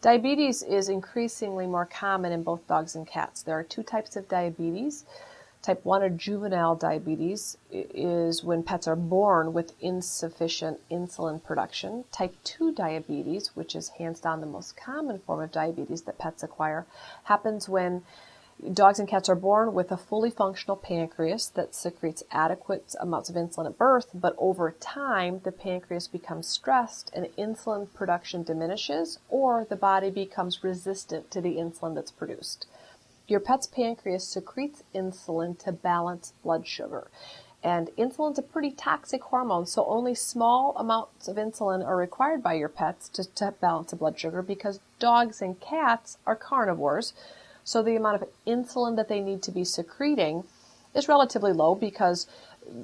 Diabetes is increasingly more common in both dogs and cats. There are two types of diabetes. Type 1 or juvenile diabetes is when pets are born with insufficient insulin production. Type 2 diabetes, which is hands down the most common form of diabetes that pets acquire, happens when dogs and cats are born with a fully functional pancreas that secretes adequate amounts of insulin at birth, but over time the pancreas becomes stressed and insulin production diminishes, or the body becomes resistant to the insulin that's produced. Your pet's pancreas secretes insulin to balance blood sugar. And insulin's a pretty toxic hormone, so only small amounts of insulin are required by your pets to balance the blood sugar, because dogs and cats are carnivores. So the amount of insulin that they need to be secreting is relatively low, because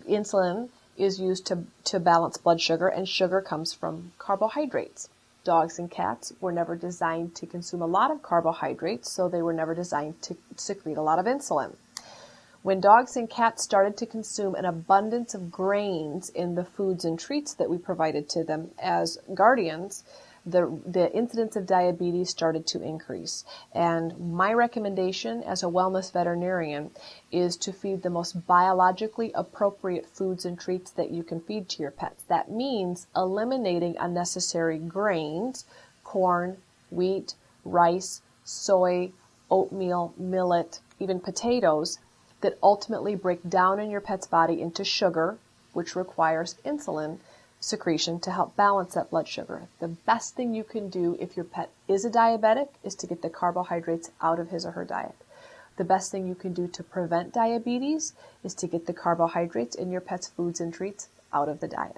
insulin is used to balance blood sugar, and sugar comes from carbohydrates. Dogs and cats were never designed to consume a lot of carbohydrates, so they were never designed to secrete a lot of insulin. When dogs and cats started to consume an abundance of grains in the foods and treats that we provided to them as guardians, the incidence of diabetes started to increase. And my recommendation as a wellness veterinarian is to feed the most biologically appropriate foods and treats that you can feed to your pets. That means eliminating unnecessary grains, corn, wheat, rice, soy, oatmeal, millet, even potatoes, that ultimately break down in your pet's body into sugar, which requires insulin secretion to help balance that blood sugar. The best thing you can do if your pet is a diabetic is to get the carbohydrates out of his or her diet. The best thing you can do to prevent diabetes is to get the carbohydrates in your pet's foods and treats out of the diet.